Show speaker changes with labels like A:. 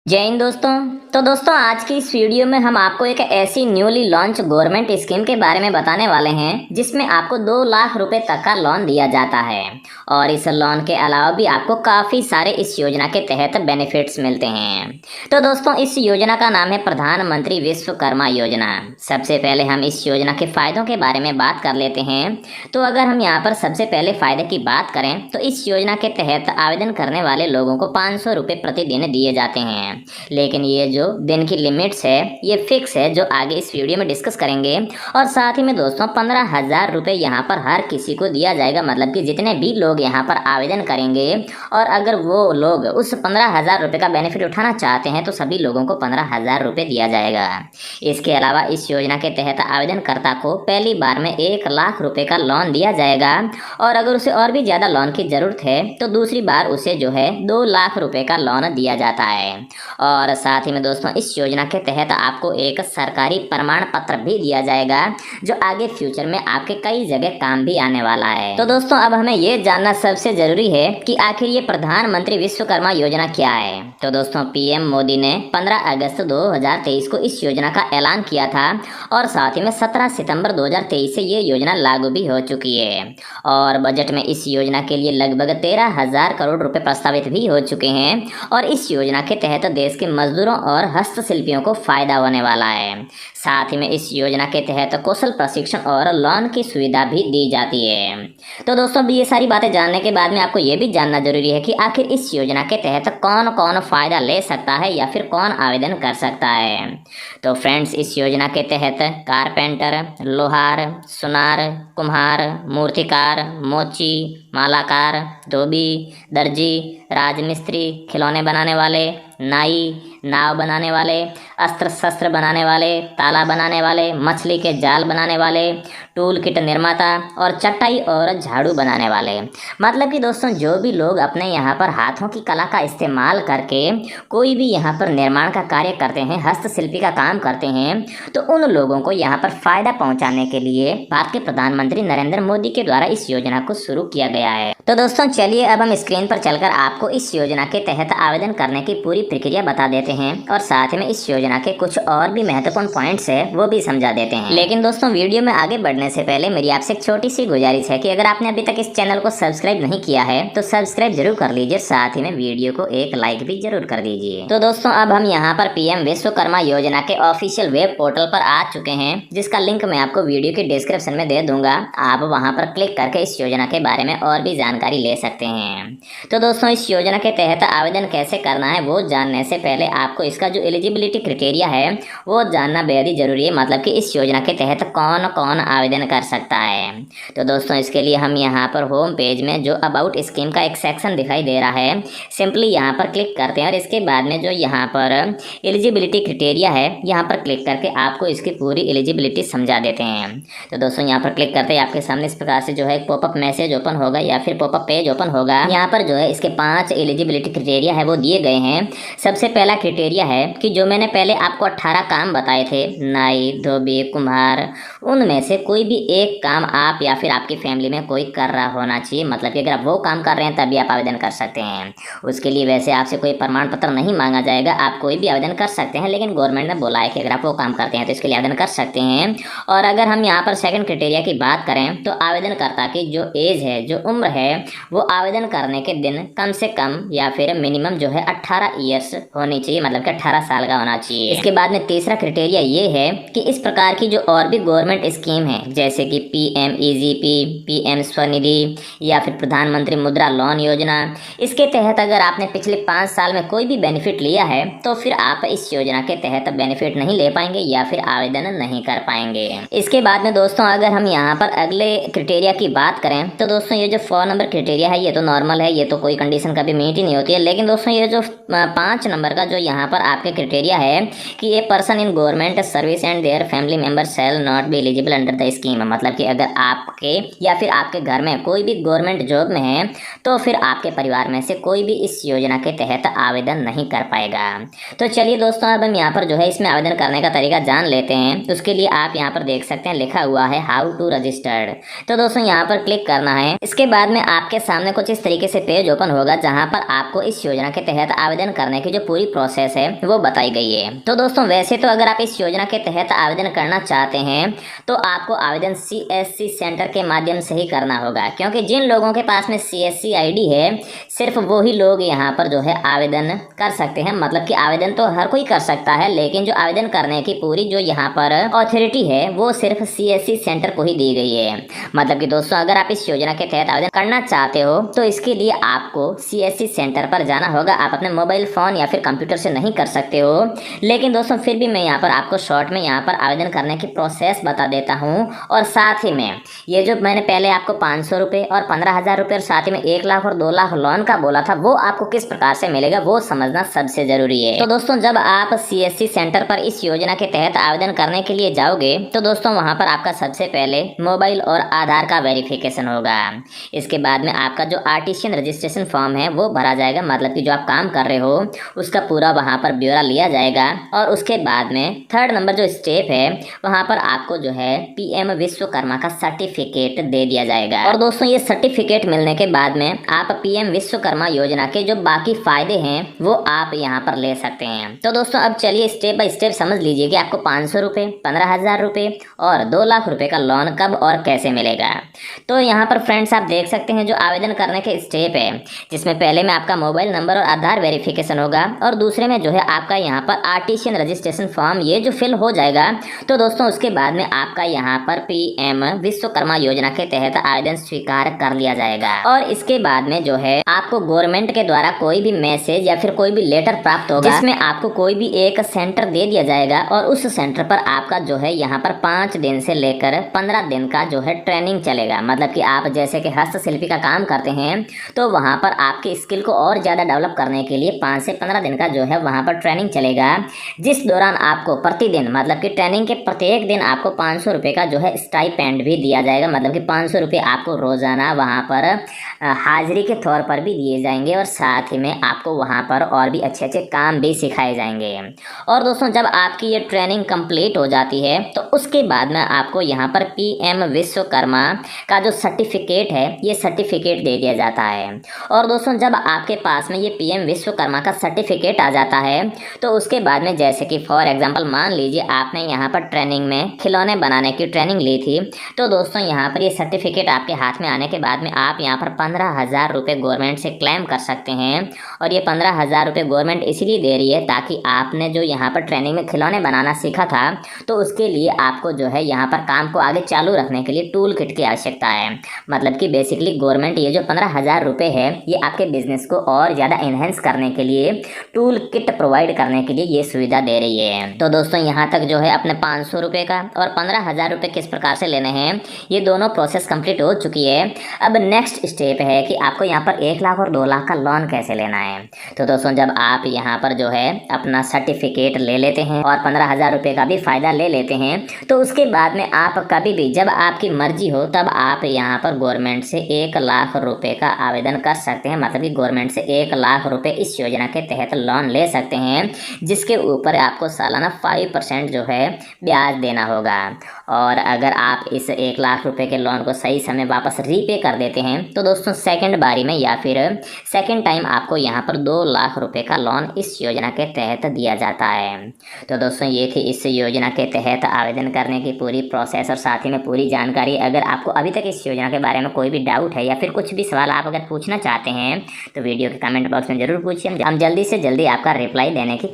A: जय हिंद दोस्तों। तो दोस्तों आज की इस वीडियो में हम आपको एक ऐसी न्यूली लॉन्च गवर्नमेंट स्कीम के बारे में बताने वाले हैं जिसमें आपको 2 लाख रुपए तक का लोन दिया जाता है और इस लोन के अलावा भी आपको काफ़ी सारे इस योजना के तहत बेनिफिट्स मिलते हैं। तो दोस्तों इस योजना का नाम है प्रधानमंत्री विश्वकर्मा योजना। सबसे पहले हम इस योजना के फ़ायदों के बारे में बात कर लेते हैं। तो अगर हम यहाँ पर सबसे पहले फ़ायदे की बात करें तो इस योजना के तहत आवेदन करने वाले लोगों को 500 रुपये प्रतिदिन दिए जाते हैं, लेकिन ये जो दिन की लिमिट्स है ये फिक्स है जो आगे इस वीडियो में डिस्कस करेंगे। और साथ ही में दोस्तों 15,000 रुपये यहाँ पर हर किसी को दिया जाएगा, मतलब कि जितने भी लोग यहाँ पर आवेदन करेंगे और अगर वो लोग उस 15,000 रुपये का बेनिफिट उठाना चाहते हैं तो सभी लोगों को 15,000 रुपये दिया जाएगा। इसके अलावा इस योजना के तहत आवेदनकर्ता को पहली बार में 1 लाख रुपये का लोन दिया जाएगा और अगर उसे और भी ज़्यादा लोन की ज़रूरत है तो दूसरी बार उसे जो है 2 लाख रुपये का लोन दिया जाता है। और साथ ही में दोस्तों इस योजना के तहत आपको एक सरकारी प्रमाण पत्र भी दिया जाएगा जो आगे फ्यूचर में आपके कई जगह काम भी आने वाला है। तो दोस्तों अब हमें ये जानना सबसे ज़रूरी है कि आखिर ये प्रधानमंत्री विश्वकर्मा योजना क्या है। तो दोस्तों पीएम मोदी ने 15 अगस्त 2023 को इस योजना का ऐलान किया था और साथ ही में 17 सितंबर 2023 से ये योजना लागू भी हो चुकी है और बजट में इस योजना के लिए लगभग 13,000 करोड़ रुपए प्रस्तावित भी हो चुके हैं और इस योजना के तहत देश के मजदूरों और हस्तशिल्पियों को फायदा होने वाला है। साथ ही में इस योजना के तहत कौशल प्रशिक्षण और लोन की सुविधा भी दी जाती है। तो दोस्तों ये सारी बातें जानने के बाद में आपको ये भी जानना जरूरी है कि आखिर इस योजना के तहत कौन कौन फायदा ले सकता है या फिर कौन आवेदन कर सकता है। तो फ्रेंड्स इस योजना के तहत कारपेंटर, लोहार, सुनार, कुम्हार, मूर्तिकार, मोची, मालाकार, धोबी, दर्जी, राजमिस्त्री, खिलौने बनाने वाले, नाई, नाव बनाने वाले, अस्त्र शस्त्र बनाने वाले, ताला बनाने वाले, मछली के जाल बनाने वाले, टूल किट निर्माता और चटाई और झाड़ू बनाने वाले, मतलब कि दोस्तों जो भी लोग अपने यहाँ पर हाथों की कला का इस्तेमाल करके कोई भी यहाँ पर निर्माण का कार्य करते हैं, हस्तशिल्पी का काम करते हैं, तो उन लोगों को यहाँ पर फ़ायदा पहुँचाने के लिए भारत के प्रधानमंत्री नरेंद्र मोदी के द्वारा इस योजना को शुरू किया गया है। तो दोस्तों चलिए अब हम स्क्रीन पर चलकर आपको इस योजना के तहत आवेदन करने की पूरी प्रक्रिया बता देते हैं और साथ में इस योजना के कुछ और भी महत्वपूर्ण पॉइंट्स है वो भी समझा देते हैं। लेकिन दोस्तों वीडियो में आगे बढ़ने से पहले मेरी आपसे एक छोटी सी गुजारिश है कि अगर आपने अभी तक इस चैनल को सब्सक्राइब नहीं किया है तो सब्सक्राइब जरूर कर लीजिए, साथ ही में वीडियो को एक लाइक भी जरूर कर दीजिए। तो दोस्तों अब हम यहाँ पर पीएम विश्वकर्मा योजना के ऑफिशियल वेब पोर्टल पर आ चुके हैं जिसका लिंक मैं आपको वीडियो के डिस्क्रिप्शन में दे दूंगा। आप वहाँ पर क्लिक करके इस योजना के बारे में और भी जानकारी ले सकते हैं। तो दोस्तों इस योजना के तहत आवेदन कैसे करना है वो जानने से पहले आपको इसका जो एलिजिबिलिटी क्राइटेरिया है वो जानना बेहद ही जरूरी है, मतलब कि इस योजना के तहत कौन कौन आवेदन कर सकता है। तो दोस्तों इसके लिए हम यहाँ पर होम पेज में जो अबाउट स्कीम का एक सेक्शन दिखाई दे रहा है, सिंपली यहाँ पर क्लिक करते हैं और इसके बाद में जो यहाँ पर एलिजिबिलिटी क्राइटेरिया है यहाँ पर क्लिक करके आपको इसकी पूरी एलिजिबिलिटी समझा देते हैं। तो दोस्तों यहाँ पर क्लिक करते ही आपके सामने इस प्रकार से जो है एक पॉपअप मैसेज ओपन होगा या फिर पॉपअप पेज ओपन होगा। यहाँ पर जो है इसके 5 एलिजिबिलिटी क्राइटेरिया है वो दिए गए हैं। सबसे पहला क्राइटेरिया है कि जो मैंने पहले आपको 18 काम बताए थे, नाई, धोबी, कुम्हार, उनमें से कोई भी एक काम आप या फिर आपकी फैमिली में कोई कर रहा होना चाहिए, मतलब कि अगर आप वो काम कर रहे हैं तभी आप आवेदन कर सकते हैं। उसके लिए वैसे आपसे कोई प्रमाण पत्र नहीं मांगा जाएगा, आप कोई भी आवेदन कर सकते हैं, लेकिन गवर्नमेंट ने बोला है कि अगर आप वो काम करते हैं तो इसके लिए आवेदन कर सकते हैं। और अगर हम यहाँ पर सेकंड क्राइटेरिया की बात करें तो आवेदनकर्ता की जो एज है, जो उम्र है, वो आवेदन करने के दिन कम से कम या फिर मिनिमम जो है 18 ईयर्स होनी चाहिए, मतलब कि 18 साल का होना चाहिए। इसके बाद में तीसरा क्राइटेरिया ये है कि इस प्रकार की जो और भी गवर्नमेंट स्कीम है जैसे कि PMEGP, PM स्वनिधि या फिर प्रधानमंत्री मुद्रा लोन योजना, इसके तहत अगर आपने पिछले 5 साल में कोई भी बेनिफिट लिया है तो फिर आप इस योजना के तहत बेनिफिट नहीं ले पाएंगे या फिर आवेदन नहीं कर पाएंगे। इसके बाद में दोस्तों अगर हम यहाँ पर अगले क्राइटेरिया की बात करें तो दोस्तों ये जो 4 नंबर क्राइटेरिया है ये तो नॉर्मल है, ये तो कोई कंडीशन कभी मीट ही नहीं होती है। लेकिन दोस्तों ये जो 5 नंबर का जो यहाँ पर आपके क्राइटेरिया है कि a person in government service and their family member shall not be eligible under the scheme, मतलब कि अगर आपके या फिर आपके घर में कोई भी गवर्नमेंट जॉब में है तो फिर आपके परिवार में से कोई भी इस योजना के तहत आवेदन नहीं कर पाएगा। तो चलिए दोस्तों अब हम यहाँ पर जो है इसमें आवेदन करने का तरीका जान लेते हैं। उसके लिए आप यहाँ पर देख सकते हैं लिखा हुआ है हाउ टू रजिस्टर्ड। तो दोस्तों यहाँ पर क्लिक करना है। इसके बाद में आपके सामने कुछ इस तरीके से पेज ओपन होगा जहाँ पर आपको इस योजना के तहत आवेदन करने की जो पूरी प्रोसेस प्रोसेस है वो बताई गई है। तो दोस्तों वैसे तो अगर आप इस योजना के तहत आवेदन करना चाहते हैं तो आपको आवेदन CSC सेंटर के माध्यम से ही करना होगा, क्योंकि जिन लोगों के पास में CSC ID है सिर्फ वो ही लोग यहाँ पर जो है आवेदन कर सकते हैं। मतलब कि आवेदन तो हर कोई कर सकता है, लेकिन जो आवेदन करने की पूरी जो यहाँ पर अथॉरिटी है वो सिर्फ CSC सेंटर को ही दी गई है। मतलब कि दोस्तों अगर आप इस योजना के तहत आवेदन करना चाहते हो तो इसके लिए आपको CSC सेंटर पर जाना होगा। आप अपने मोबाइल फ़ोन या फिर कंप्यूटर से नहीं कर सकते हो, लेकिन दोस्तों फिर भी मैं यहाँ पर आपको शॉर्ट में यहाँ पर आवेदन करने की प्रोसेस बता देता हूँ। और साथ ही में ये जो मैंने पहले आपको 500 रुपये और 15,000 रुपये और साथ ही में 1 लाख और 2 लाख लोन का बोला था, वो आपको किस प्रकार से मिलेगा वो समझना सबसे ज़रूरी है। तो दोस्तों जब आप CSC सेंटर पर इस योजना के तहत आवेदन करने के लिए जाओगे तो दोस्तों वहाँ पर आपका सबसे पहले मोबाइल और आधार का वेरिफिकेशन होगा। इसके बाद में आपका जो आर्टिशियन रजिस्ट्रेशन फॉर्म है वो भरा जाएगा। मतलब कि जो आप काम कर रहे हो उसका पूरा वहाँ पर ब्यौरा लिया जाएगा। और उसके बाद में 3rd नंबर जो स्टेप है वहाँ पर आपको जो है PM विश्वकर्मा का सर्टिफिकेट दे दिया जाएगा। और दोस्तों ये सर्टिफिकेट मिलने के बाद में आप PM विश्वकर्मा योजना के जो बाकी फायदे हैं वो आप यहाँ पर ले सकते हैं। तो दोस्तों अब चलिए स्टेप बाय स्टेप समझ लीजिए कि आपको 500 रुपये, 15,000 रुपये और 2 लाख रुपये का लोन कब और कैसे मिलेगा। तो यहाँ पर फ्रेंड्स आप देख सकते हैं जो आवेदन करने के स्टेप है, जिसमें पहले में आपका मोबाइल नंबर और आधार वेरिफिकेशन होगा और दूसरे में जो है आपका यहाँ पर आर्टिशियन रजिस्ट्रेशन फॉर्म ये जो फिल हो जाएगा। तो दोस्तों उसके बाद में आपका यहाँ पर PM विश्वकर्मा योजना के तहत आवेदन स्वीकार कर लिया जाएगा। और इसके बाद में जो है आपको गवर्नमेंट के द्वारा कोई भी मैसेज या फिर कोई भी लेटर प्राप्त होगा जिसमें आपको कोई भी एक सेंटर दे दिया जाएगा और उस सेंटर पर आपका जो है यहाँ पर 5 दिन से लेकर 15 दिन का जो है ट्रेनिंग चलेगा। मतलब कि आप जैसे कि हस्तशिल्पी का काम करते हैं तो वहाँ पर आपकी स्किल को और ज़्यादा डेवलप करने के लिए 5 से 15 दिन का जो है वहाँ पर ट्रेनिंग चलेगा, जिस दौरान आपको प्रतिदिन मतलब कि ट्रेनिंग के प्रत्येक दिन आपको 500 रुपये का जो है स्टाइपेंड भी दिया जाएगा। मतलब कि 500 रुपये आपको रोज़ाना वहाँ पर हाजिरी के तौर पर भी दिए जाएंगे और साथ ही में आपको वहाँ पर और भी अच्छे अच्छे काम भी सिखाए जाएंगे। और दोस्तों जब आपकी ये ट्रेनिंग कंप्लीट हो जाती है तो उसके बाद में आपको यहाँ पर PM विश्वकर्मा का जो सर्टिफिकेट है ये सर्टिफिकेट दे दिया जाता है। और दोस्तों जब आपके पास में ये PM विश्वकर्मा का सर्टिफिकेट आ जाता है तो उसके बाद में जैसे कि फॉर एग्जांपल मान लीजिए आपने यहाँ पर ट्रेनिंग में खिलौने बनाने की ट्रेनिंग ली थी, तो दोस्तों यहाँ पर ये सर्टिफिकेट आपके हाथ में आने के बाद में आप यहाँ पर 15,000 रुपये गवर्नमेंट से क्लेम कर सकते हैं। और ये 15,000 रुपये गवर्नमेंट इसलिए दे रही है ताकि आपने जो यहाँ पर ट्रेनिंग में खिलौने बनाना सीखा था तो उसके लिए आपको जो है यहाँ पर काम को आगे चालू रखने के लिए टूल किट की आवश्यकता है। मतलब कि बेसिकली गवर्नमेंट ये जो 15,000 रुपये है ये आपके बिजनेस को और ज़्यादा इन्हेंस करने के लिए टूल किट प्रोवाइड करने के लिए ये सुविधा दे रही है। तो दोस्तों यहाँ तक जो है अपने 500 रुपये का और 15,000 रुपये किस प्रकार से लेने हैं ये दोनों प्रोसेस कंप्लीट हो चुकी है। अब नेक्स्ट स्टेप है कि आपको यहाँ पर 1 लाख और 2 लाख का लोन कैसे लेना है। तो दोस्तों जब आप यहाँ पर जो है अपना सर्टिफिकेट ले लेते हैं और 15,000 रुपये का भी फ़ायदा ले लेते हैं तो उसके बाद में आप कभी भी जब आपकी मर्जी हो तब आप यहाँ पर गवर्नमेंट से 1 लाख रुपये का आवेदन कर सकते हैं। मतलब कि गवर्नमेंट से 1 लाख रुपये इस योजना के तहत लोन ले सकते हैं, जिसके ऊपर आपको सालाना 5% जो है ब्याज देना होगा। और अगर आप इस 1 लाख रुपये के लोन को सही समय वापस रीपे कर देते हैं तो दोस्तों सेकंड बारी में या फिर सेकंड टाइम आपको यहाँ पर 2 लाख रुपये का लोन इस योजना के तहत दिया जाता है। तो दोस्तों ये थी इस योजना के तहत आवेदन करने की पूरी प्रोसेस और साथ ही में पूरी जानकारी। अगर आपको अभी तक इस योजना के बारे में कोई भी डाउट है या फिर कुछ भी सवाल आप अगर पूछना चाहते हैं तो वीडियो के कमेंट बॉक्स में ज़रूर पूछिए। हम जल्दी से जल्दी आपका रिप्लाई देने की